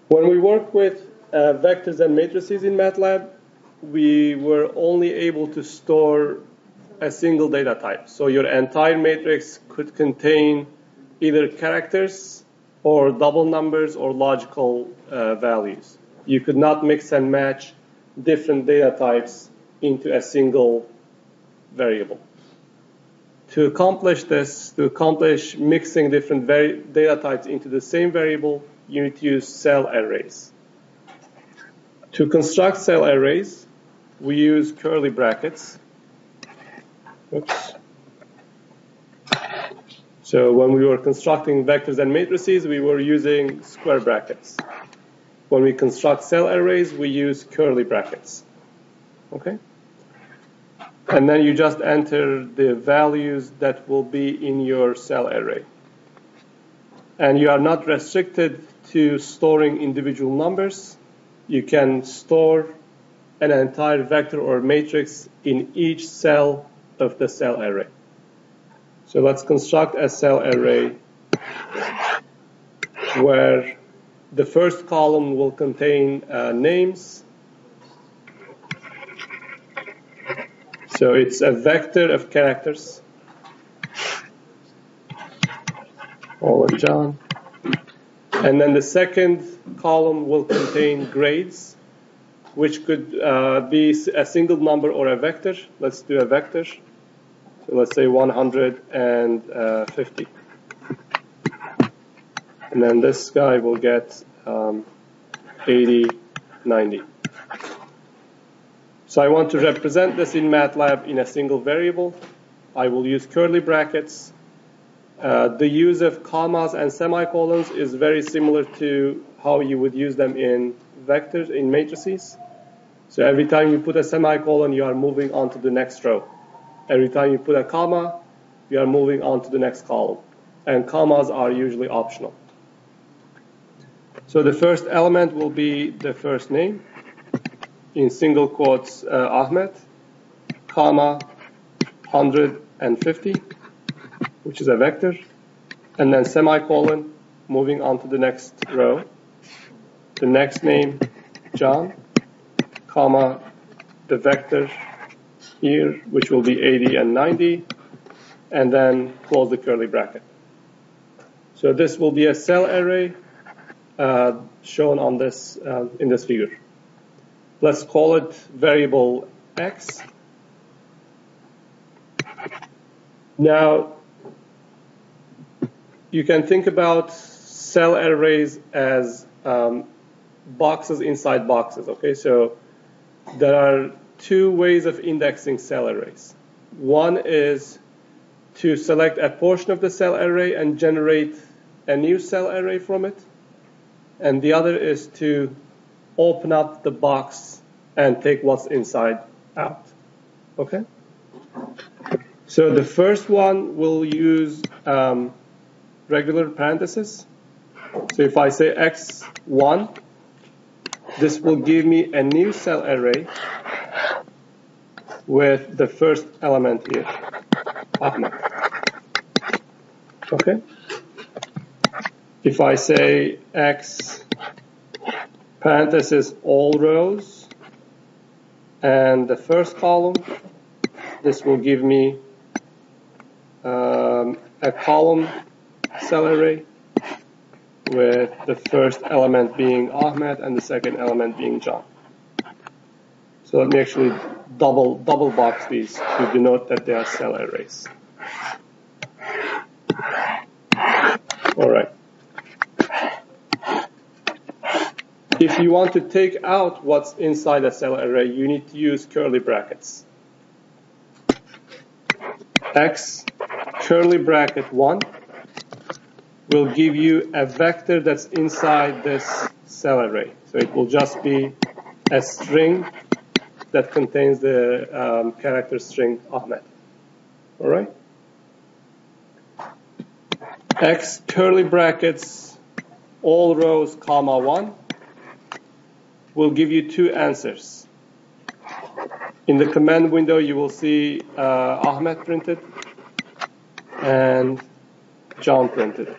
When we work with vectors and matrices in MATLAB, we were only able to store a single data type. So your entire matrix could contain either characters or double numbers or logical values. You could not mix and match different data types into a single variable. To accomplish this, to accomplish mixing different data types into the same variable, you need to use cell arrays. To construct cell arrays, we use curly brackets. Oops. So when we were constructing vectors and matrices, we were using square brackets. When we construct cell arrays, we use curly brackets. Okay? And then you just enter the values that will be in your cell array. And you are not restricted to storing individual numbers. You can store an entire vector or matrix in each cell of the cell array. So let's construct a cell array where the first column will contain names. So it's a vector of characters. Paul and John. And then the second column will contain grades, which could be a single number or a vector. Let's do a vector. So let's say 150. And then this guy will get 80, 90. So I want to represent this in MATLAB in a single variable. I will use curly brackets. The use of commas and semicolons is very similar to how you would use them in vectors, in matrices. So every time you put a semicolon, you are moving on to the next row. Every time you put a comma, you are moving on to the next column. And commas are usually optional. So the first element will be the first name. In single quotes, Ahmed, comma, 150, which is a vector, and then semicolon, moving on to the next row. The next name, John, comma, the vector here, which will be 80 and 90, and then close the curly bracket. So this will be a cell array shown on this in this figure. Let's call it variable X. Now, you can think about cell arrays as boxes inside boxes, okay? So there are two ways of indexing cell arrays. One is to select a portion of the cell array and generate a new cell array from it. And the other is to open up the box and take what's inside out, okay? So the first one will use regular parentheses. So if I say x1, this will give me a new cell array with the first element here, Ahmed. Okay? If I say x parenthesis all rows and the first column, this will give me a column cell array with the first element being Ahmed and the second element being John. So let me actually double box these to denote that they are cell arrays. All right. If you want to take out what's inside a cell array, you need to use curly brackets. X curly bracket 1 will give you a vector that's inside this cell array. So it will just be a string that contains the character string Ahmed. All right? X curly brackets all rows comma 1 will give you two answers. In the command window, you will see Ahmed printed and John printed.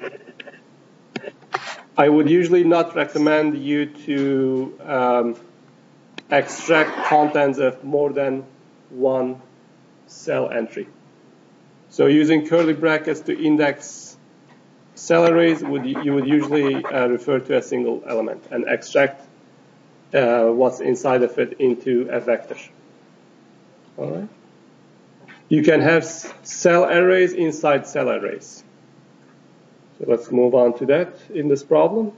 I would usually not recommend you to extract contents of more than one cell entry. So using curly brackets to index cell arrays, you would usually refer to a single element and extract what's inside of it into a vector. All right. You can have cell arrays inside cell arrays. So let's move on to that in this problem.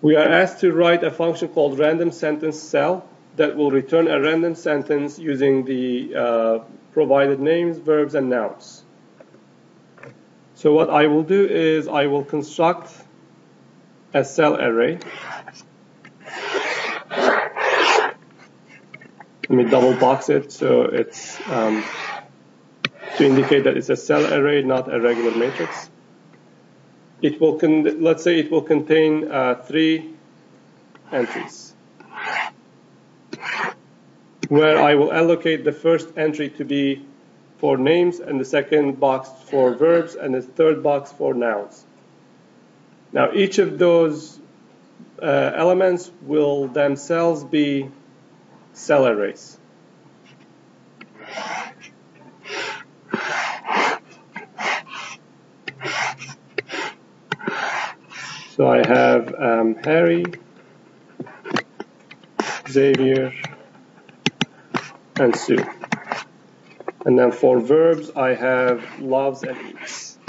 We are asked to write a function called random sentence cell that will return a random sentence using the provided names, verbs, and nouns. So what I will do is I will construct a cell array. Let me double box it so it's to indicate that it's a cell array, not a regular matrix. It will let's say it will contain 3 entries, where I will allocate the first entry to be for names, and the second box for verbs, and the third box for nouns. Now each of those elements will themselves be cell arrays. So I have Harry, Xavier, and Sue. And then for verbs, I have loves and eats.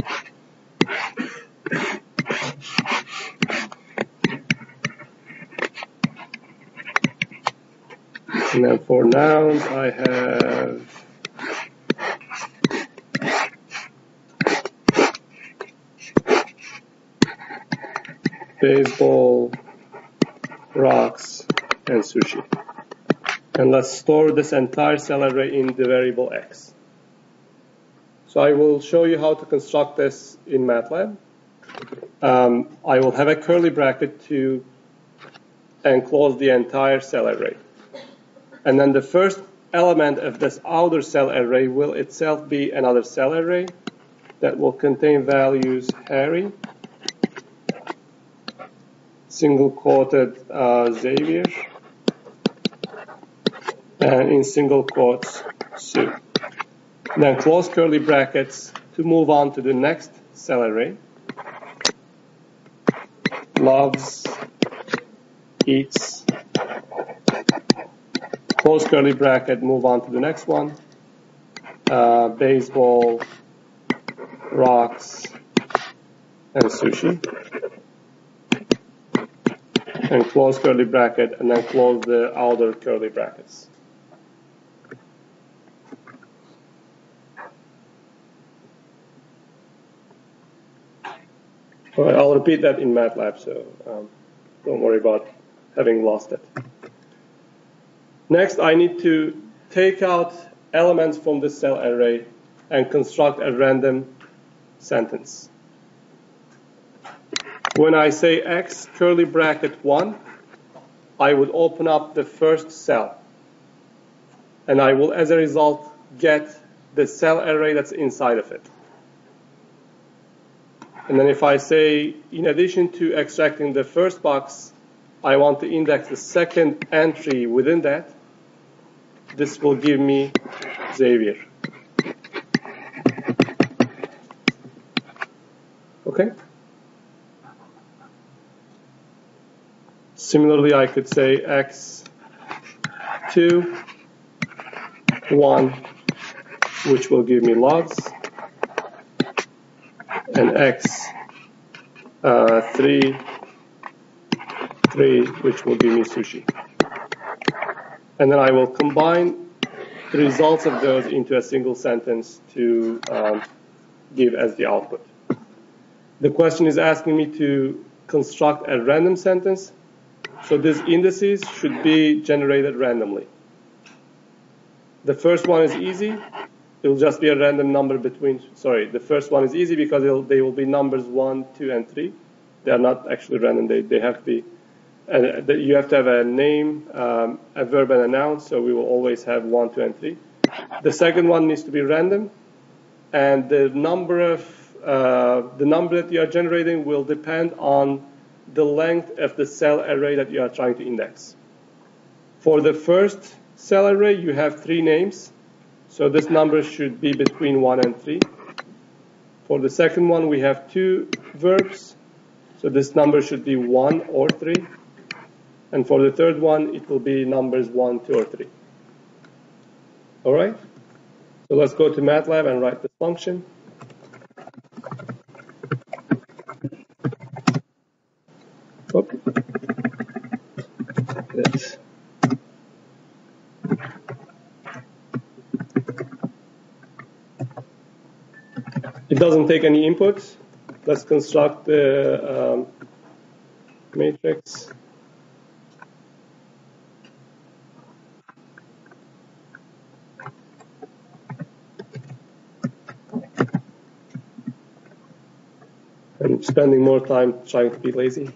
And then for nouns, I have baseball, rocks, and sushi. And let's store this entire cell array in the variable x. So I will show you how to construct this in MATLAB. I will have a curly bracket to enclose the entire cell array. And then the first element of this outer cell array will itself be another cell array that will contain values Harry, single quoted Xavier, and in single quotes Sue. Then close curly brackets to move on to the next cell array. Loves, eats, close curly bracket, move on to the next one. Baseball, rocks, and sushi. And close curly bracket, and then close the outer curly brackets. All right, I'll repeat that in MATLAB, so don't worry about having lost it. Next, I need to take out elements from the cell array and construct a random sentence. When I say x curly bracket 1, I would open up the first cell. And I will, as a result, get the cell array that's inside of it. And then if I say, in addition to extracting the first box, I want to index the second entry within that, this will give me Xavier. Okay? Similarly, I could say x2, 1, which will give me loves, and x3, 3, which will give me sushi. And then I will combine the results of those into a single sentence to give as the output. The question is asking me to construct a random sentence. So these indices should be generated randomly. The first one is easy. It will just be a random number between, the first one is easy because they will be numbers 1, 2, and 3. They are not actually random. They have to be, you have to have a name, a verb, and a noun, so we will always have 1, 2, and 3. The second one needs to be random, and the number of the number that you are generating will depend on the length of the cell array that you are trying to index. For the first cell array, you have 3 names, so this number should be between 1 and 3. For the second one, we have 2 verbs, so this number should be 1 or 3. And for the third one, it will be numbers 1, 2, or 3. All right? So let's go to MATLAB and write this function. It doesn't take any inputs. Let's construct the matrix. I'm spending more time trying to be lazy.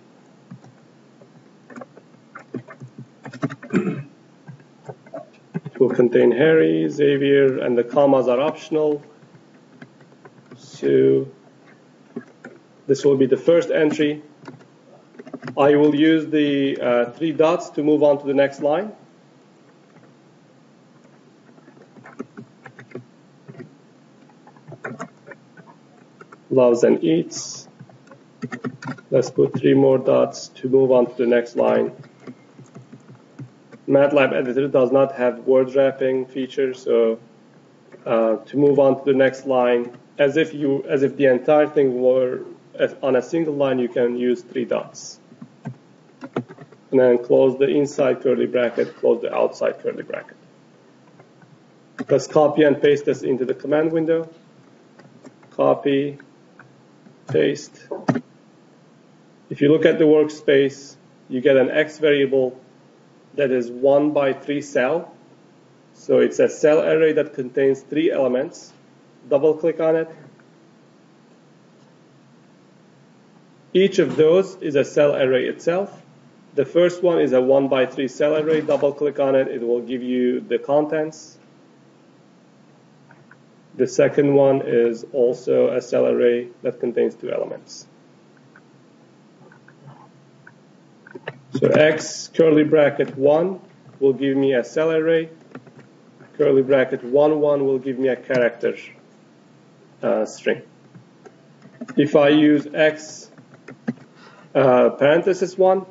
It will contain Harry, Xavier, and the commas are optional. So this will be the first entry. I will use the 3 dots to move on to the next line. Loves and eats. Let's put 3 more dots to move on to the next line. MATLAB editor does not have word wrapping feature, so to move on to the next line, as if the entire thing were on a single line, you can use 3 dots. And then close the inside curly bracket, close the outside curly bracket. Let's copy and paste this into the command window. Copy, paste. If you look at the workspace, you get an X variable that is 1 by 3 cell. So it's a cell array that contains 3 elements. Double click on it. Each of those is a cell array itself. The first one is a 1 by 3 cell array. Double click on it. It will give you the contents. The second one is also a cell array that contains 2 elements. So X curly bracket 1 will give me a cell array. Curly bracket 1, 1 will give me a character string. If I use X parenthesis 1,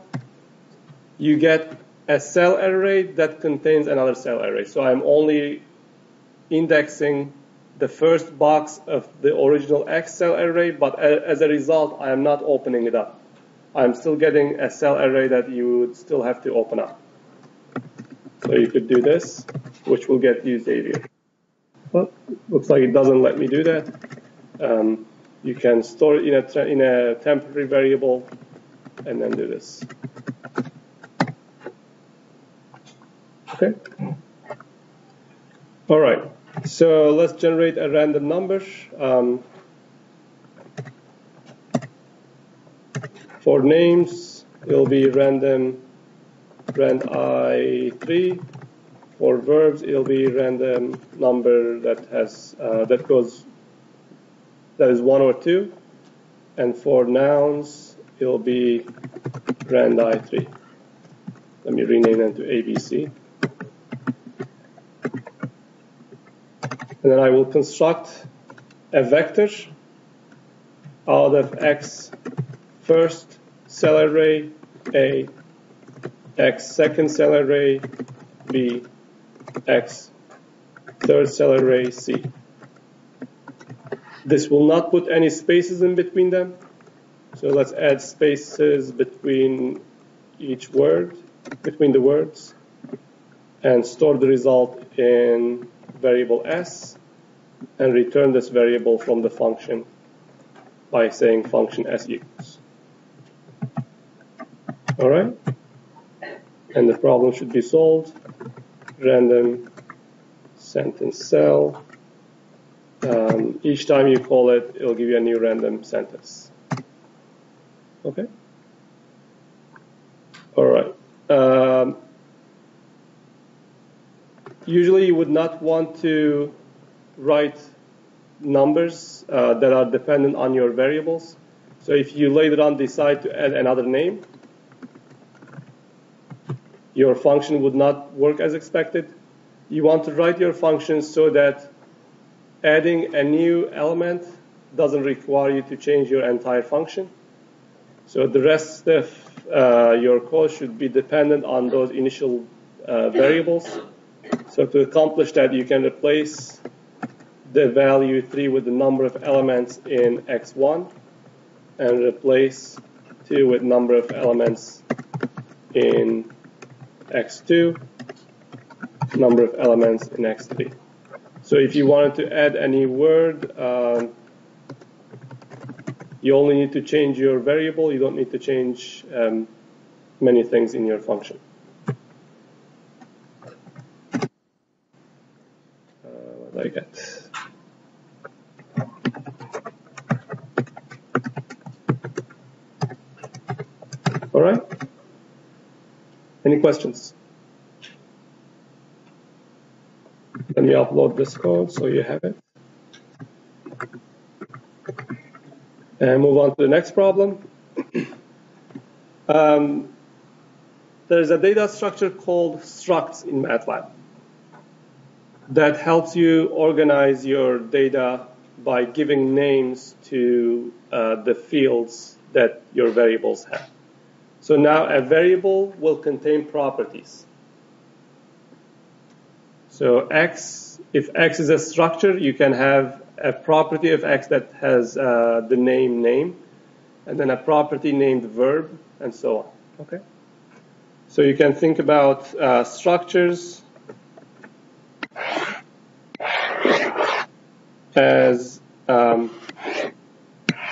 you get a cell array that contains another cell array. So I'm only indexing the first box of the original X cell array, but as a result, I am not opening it up. I'm still getting a cell array that you would still have to open up. So you could do this, which will get you Xavier. But looks like it doesn't let me do that. You can store it in a temporary variable and then do this. Okay. All right. So let's generate a random number. For names, it'll be random rand I3. For verbs, it'll be random number that has that is 1 or 2. And for nouns, it'll be rand I3. Let me rename them to ABC. And then I will construct a vector out of X first cell array A, X second cell array B, X third cell array C. This will not put any spaces in between them. So let's add spaces between each word, between the words, and store the result in variable S and return this variable from the function by saying function S equals. All right? And the problem should be solved. Random sentence cell. Each time you call it, it'll give you a new random sentence. Okay? All right. Usually you would not want to write numbers that are dependent on your variables. So if you later on decide to add another name, your function would not work as expected. You want to write your function so that adding a new element doesn't require you to change your entire function. So the rest of your code should be dependent on those initial variables. So to accomplish that, you can replace the value 3 with the number of elements in x1 and replace 2 with number of elements in x2, number of elements in x3. So if you wanted to add any word, you only need to change your variable. You don't need to change many things in your function. What did I get? All right. Any questions? Let me upload this code so you have it. And move on to the next problem. There's a data structure called structs in MATLAB that helps you organize your data by giving names to the fields that your variables have. So now a variable will contain properties. So if x is a structure, you can have a property of x that has the name, and then a property named verb, and so on. Okay. So you can think about structures as,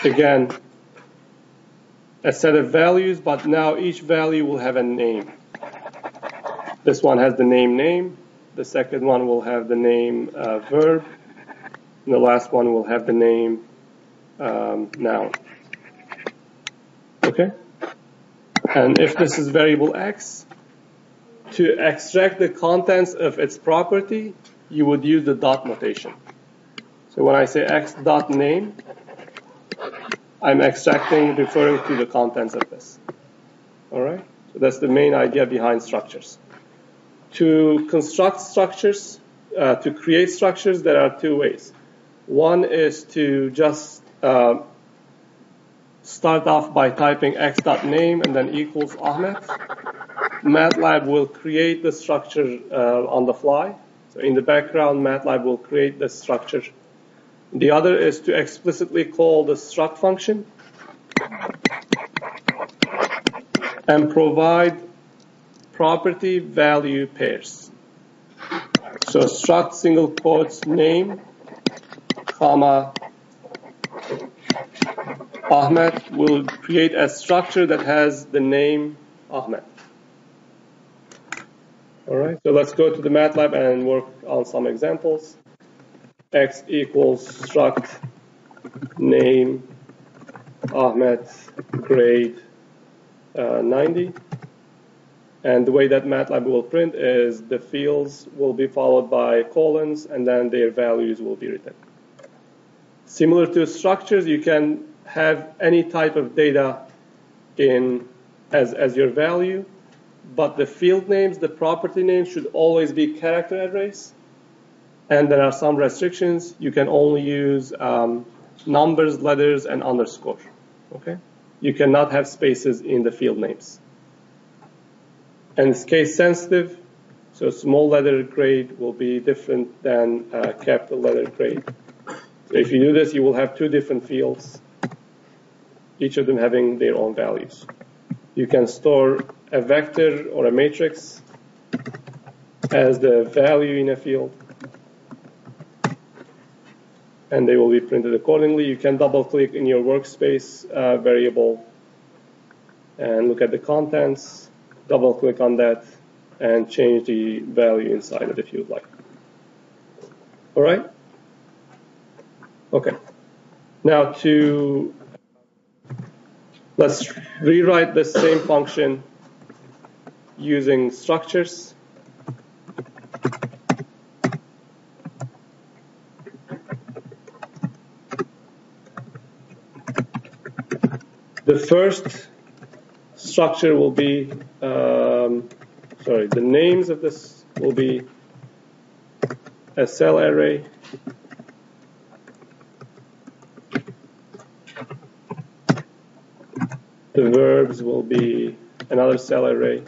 again, a set of values, but now each value will have a name. This one has the name. The second one will have the name verb. And the last one will have the name noun. Okay? And if this is variable x, to extract the contents of its property, you would use the dot notation. So when I say x dot name, I'm referring to the contents of this. All right? So that's the main idea behind structures. To construct structures, to create structures, there are two ways. One is to just start off by typing x.name and then equals Ahmed. MATLAB will create the structure on the fly. So in the background, MATLAB will create the structure. The other is to explicitly call the struct function and provide property value pairs. So struct single quotes name, comma, Ahmed will create a structure that has the name Ahmed. All right, so let's go to the MATLAB and work on some examples. X equals struct name Ahmed grade 90. And the way that MATLAB will print is the fields will be followed by colons and then their values will be written. Similar to structures, you can have any type of data as your value, but the field names, the property names should always be character arrays. And there are some restrictions. You can only use numbers, letters, and underscore. Okay? You cannot have spaces in the field names. And it's case sensitive, so small letter grade will be different than capital letter grade. So if you do this, you will have two different fields, each of them having their own values. You can store a vector or a matrix as the value in a field, and they will be printed accordingly. You can double-click in your workspace variable and look at the contents, double-click on that, and change the value inside it if you'd like. All right? Okay. Now let's rewrite the same function using structures. the first structure will be, the names of this will be a cell array. The verbs will be another cell array.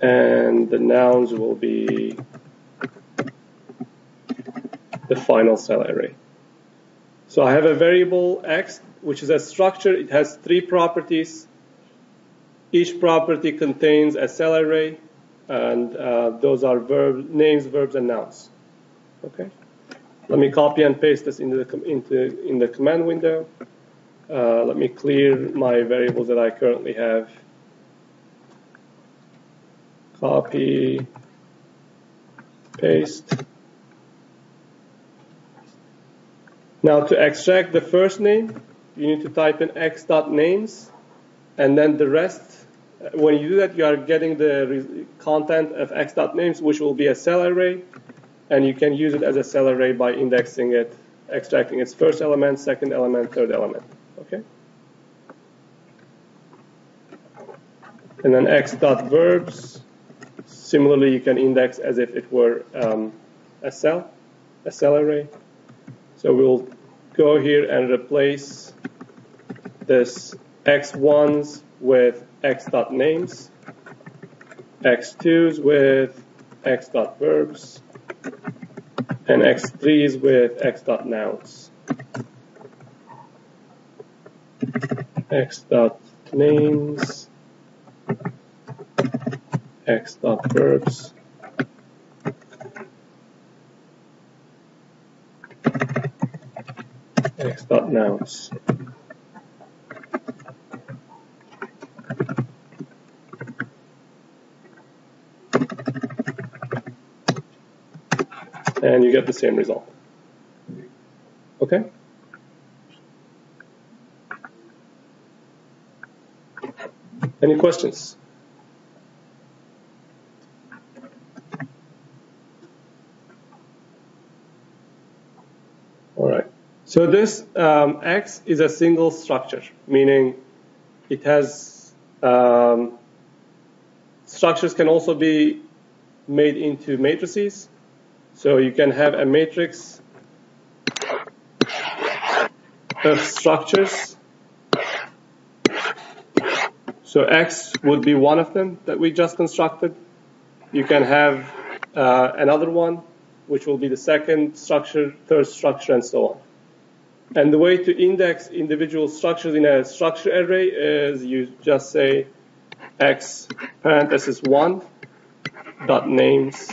And the nouns will be the final cell array. So I have a variable x, which is a structure. It has 3 properties. Each property contains a cell array, and those are names, verbs, and nouns. Okay. Let me copy and paste this in the command window. Let me clear my variables that I currently have. Copy, paste. Now to extract the first name, you need to type in x.names, and then the rest. When you do that, you are getting the content of x.names, which will be a cell array, and you can use it as a cell array by indexing it, extracting its first element, second element, third element. Okay. And then x.verbs. Similarly, you can index as if it were a cell array. So we'll go here and replace this x1s with x.names, x2s with x.verbs, and x3s with x.nouns. x.names, x.verbs, x.nouns. And you get the same result. Okay? Any questions? All right. So this X is a single structure, meaning it has structures can also be made into matrices. So you can have a matrix of structures. So X would be one of them that we just constructed. You can have another one, which will be the second structure, third structure, and so on. And the way to index individual structures in a structure array is you just say X parenthesis 1 dot names,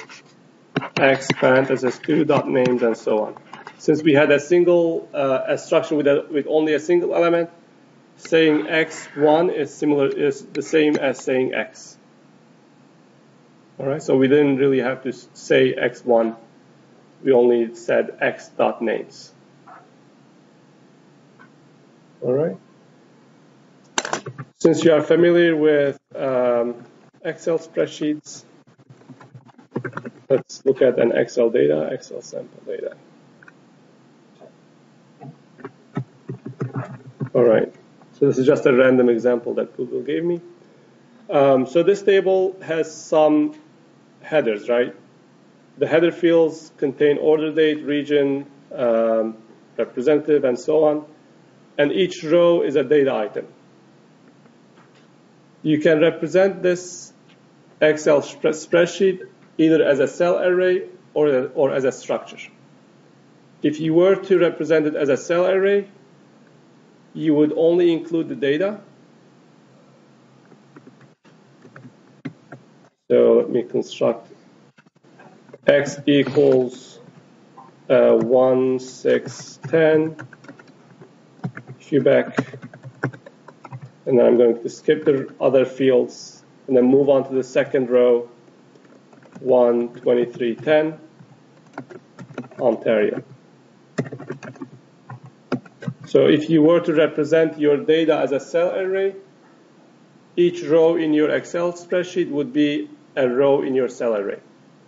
X parenthesis 2 dot names, and so on. Since we had a structure with only a single element, saying X1 is the same as saying X. All right, so we didn't really have to say X1. We only said X dot names. All right. Since you are familiar with Excel spreadsheets, let's look at an Excel sample data. All right. So this is just a random example that Google gave me. So this table has some headers, right? The header fields contain order date, region, representative, and so on. And each row is a data item. You can represent this Excel spreadsheet either as a cell array or as a structure. If you were to represent it as a cell array, you would only include the data. So let me construct X equals 1, 6, 10, Quebec, and then I'm going to skip the other fields and then move on to the second row, 1, 23, 10, Ontario. So if you were to represent your data as a cell array, each row in your Excel spreadsheet would be a row in your cell array.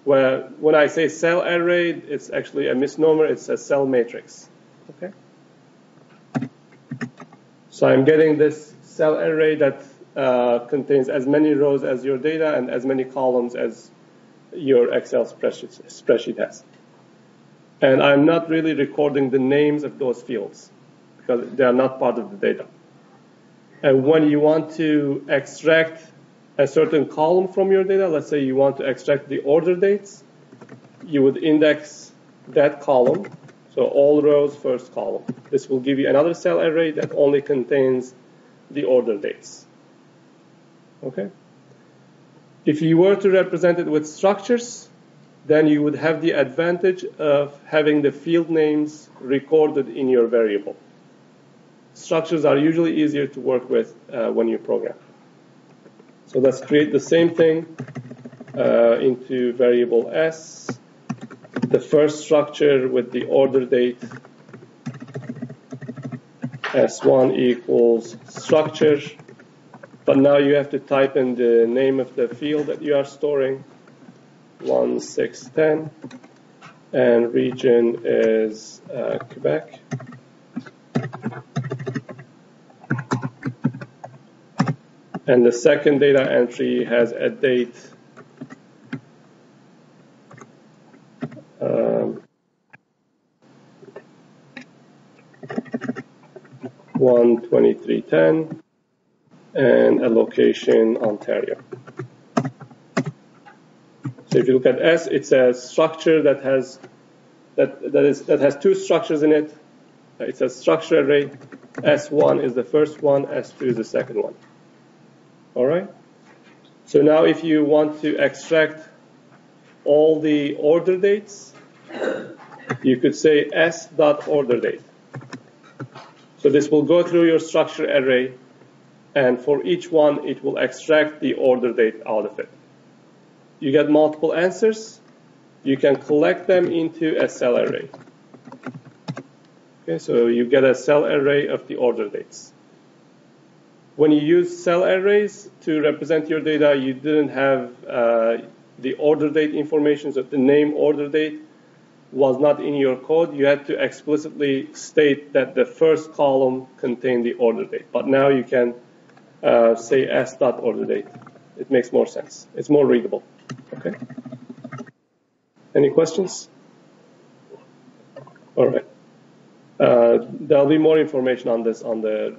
Where when I say cell array, it's actually a misnomer. It's a cell matrix. Okay. So I'm getting this cell array that contains as many rows as your data and as many columns as your Excel spreadsheet has. And I'm not really recording the names of those fields because they are not part of the data. And when you want to extract a certain column from your data, let's say you want to extract the order dates, you would index that column. So all rows, first column. This will give you another cell array that only contains the order dates. Okay? If you were to represent it with structures, then you would have the advantage of having the field names recorded in your variable. Structures are usually easier to work with when you program. So let's create the same thing into variable S. The first structure with the order date S1 equals structure. But now you have to type in the name of the field that you are storing, 1610, and region is Quebec. And the second data entry has a date 12310 and a location Ontario. So if you look at S, it's a structure that has two structures in it. It's a structure array. S1 is the first one, S2 is the second one. All right? So now if you want to extract all the order dates, you could say S.orderDate. So this will go through your structure array, and for each one, it will extract the order date out of it. You get multiple answers. You can collect them into a cell array. Okay, so you get a cell array of the order dates. When you use cell arrays to represent your data, you didn't have the order date information, so the name order date was not in your code. You had to explicitly state that the first column contained the order date. But now you can say S.orderDate. It makes more sense. It's more readable. Okay. Any questions? All right. There'll be more information on this on the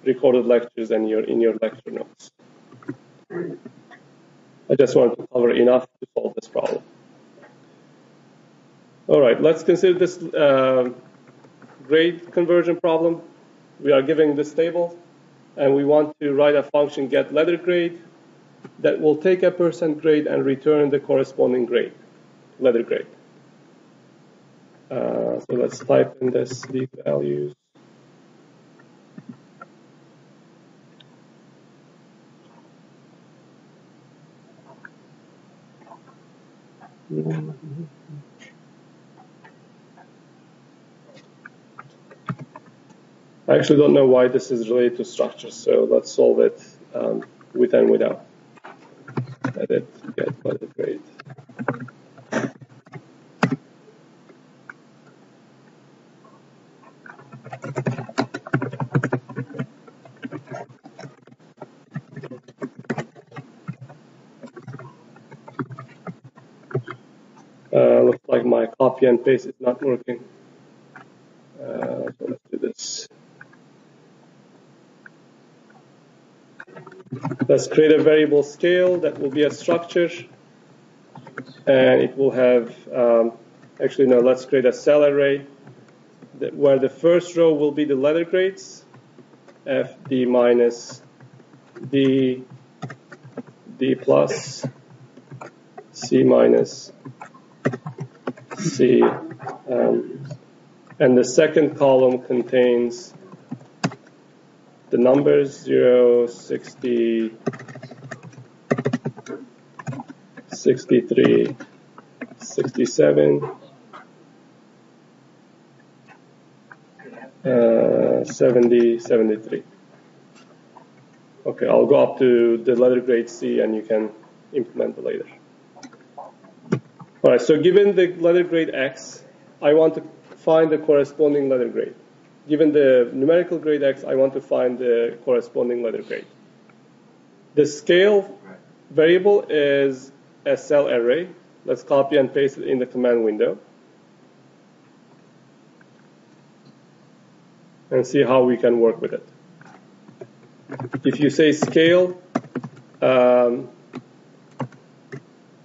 recorded lectures and in your lecture notes. I just wanted to cover enough to solve this problem. All right, let's consider this grade conversion problem. We are giving this table, and we want to write a function get letter grade that will take a % grade and return the corresponding grade, letter grade. So let's type in these values. I actually don't know why this is related to structures, so let's solve it with and without. Edit, get letter grade. Looks like my copy and paste is not working. So let's do this. Let's create a variable scale that will be a structure, and it will have, actually no, let's create a cell array where the first row will be the letter grades, F, D minus, D, D plus, C minus, C, and the second column contains the numbers 0, 60, 63, 67, 70, 73. Okay, I'll go up to the letter grade C and you can implement it later. All right, so given the letter grade X, I want to find the corresponding letter grade. given the numerical grade x, I want to find the corresponding letter grade. The scale variable is a cell array. Let's copy and paste it in the command window and see how we can work with it. If you say scale 1,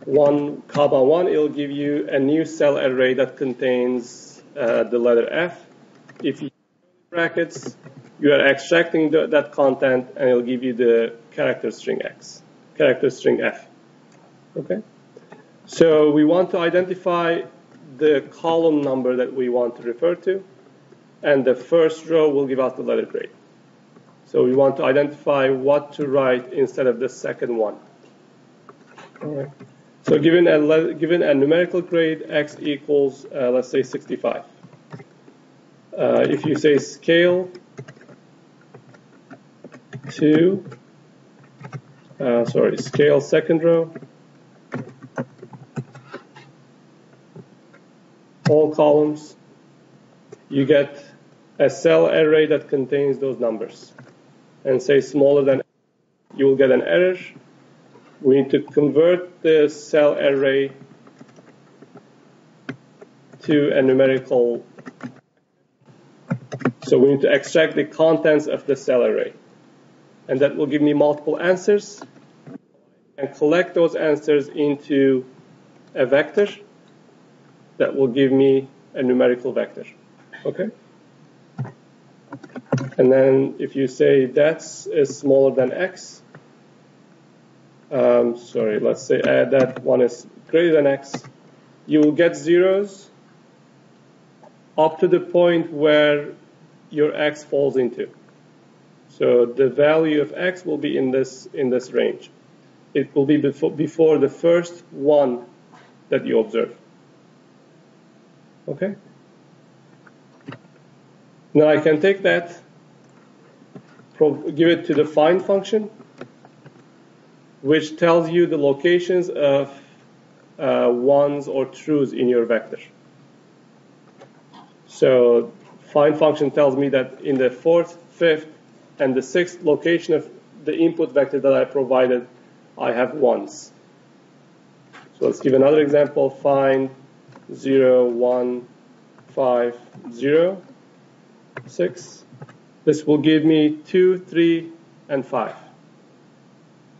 1, it'll give you a new cell array that contains the letter F. If you use brackets, you are extracting that content, and it'll give you the character string F. Okay. So we want to identify the column number that we want to refer to, and the first row will give us the letter grade. So we want to identify what to write instead of the second one. All right. So given a numerical grade, x equals, let's say 65. If you say scale scale second row, all columns, you get a cell array that contains those numbers. And say smaller than, you will get an error. We need to convert the cell array to a numerical. So we need to extract the contents of the cell array. And that will give me multiple answers. And collect those answers into a vector that will give me a numerical vector. Okay? And then if you say that is smaller than x, let's say that one is greater than x, you will get zeros up to the point where your x falls into. So the value of x will be in this range. It will be before the first one that you observe. Okay? Now I can take that, give it to the find function, which tells you the locations of ones or truths in your vector. So find function tells me that in the 4th, 5th, and the 6th location of the input vector that I provided, I have ones. So let's give another example. Find 0, 1, 5, 0, 6. This will give me 2, 3, and 5.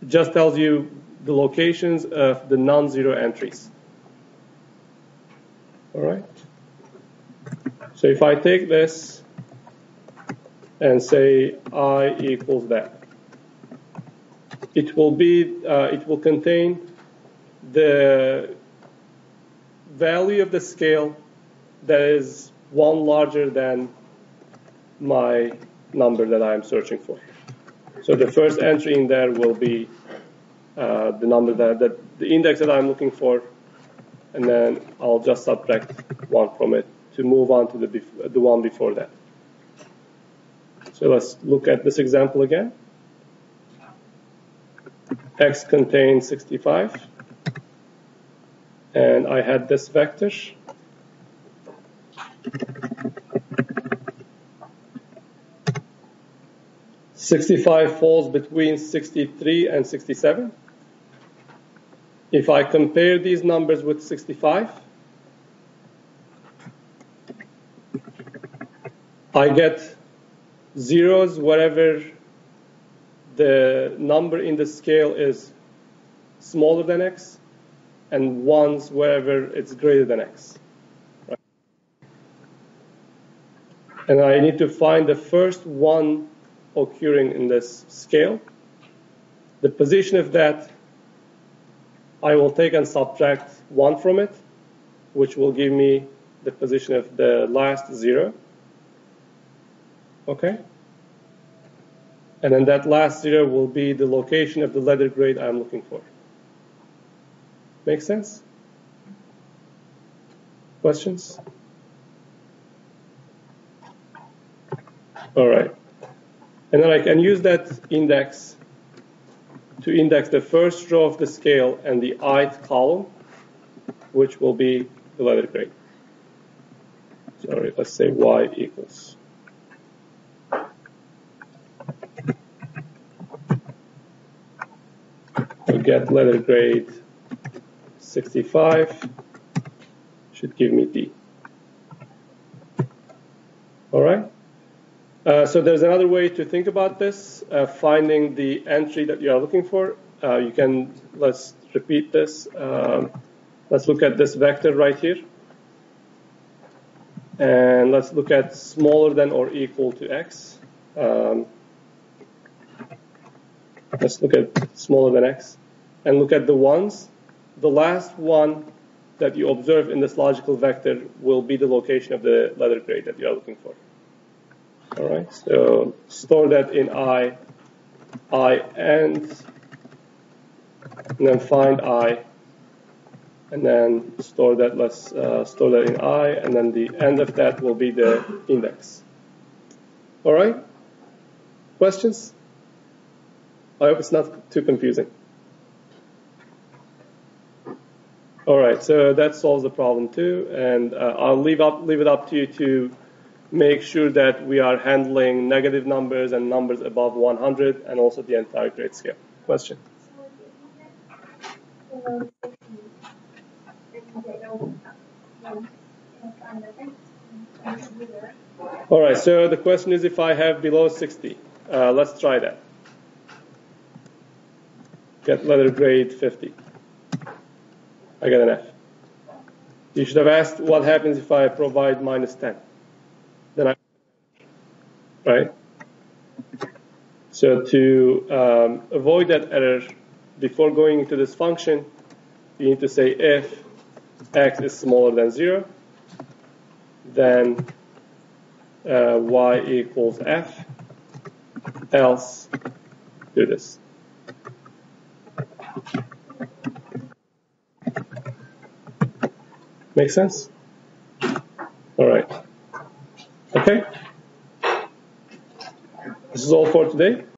It just tells you the locations of the non-zero entries. All right. So if I take this and say I equals that, it will contain the value of the scale that is 1 larger than my number that I am searching for. So the first entry in there will be the number that the index that I'm looking for, and then I'll just subtract 1 from it to move on to the one before that. So let's look at this example again. X contains 65, and I had this vector. $65 falls between 63 and 67. If I compare these numbers with 65, I get zeros wherever the number in the scale is smaller than x, and ones wherever it's greater than x. Right? And I need to find the first one occurring in this scale. The position of that, I will take and subtract 1 from it, which will give me the position of the last 0. Okay? And then that last 0 will be the location of the letter grade I'm looking for. Make sense? Questions? All right. And then I can use that index to index the first row of the scale and the ith column, which will be the letter grade. Sorry, let's say y equals. get letter grade 65 should give me D. All right. So there's another way to think about this, finding the entry that you are looking for. Let's repeat this. Let's look at this vector right here. And let's look at smaller than or equal to x. Let's look at smaller than x. And look at the ones. The last one that you observe in this logical vector will be the location of the letter grade that you are looking for. All right, so store that in I and then find I, and then store that. Let's store that in I, and then the end of that will be the index. All right, questions? I hope it's not too confusing. All right, so that solves the problem too, and I'll leave it up to you to make sure that we are handling negative numbers and numbers above 100, and also the entire grade scale. Question? All right, so the question is if I have below 60. Let's try that. Get letter grade 50. I got an F. You should have asked what happens if I provide minus 10. Then right? So to avoid that error, before going into this function, you need to say if x is smaller than 0, then y equals f, else do this. Make sense? All right. Okay. This is all for today.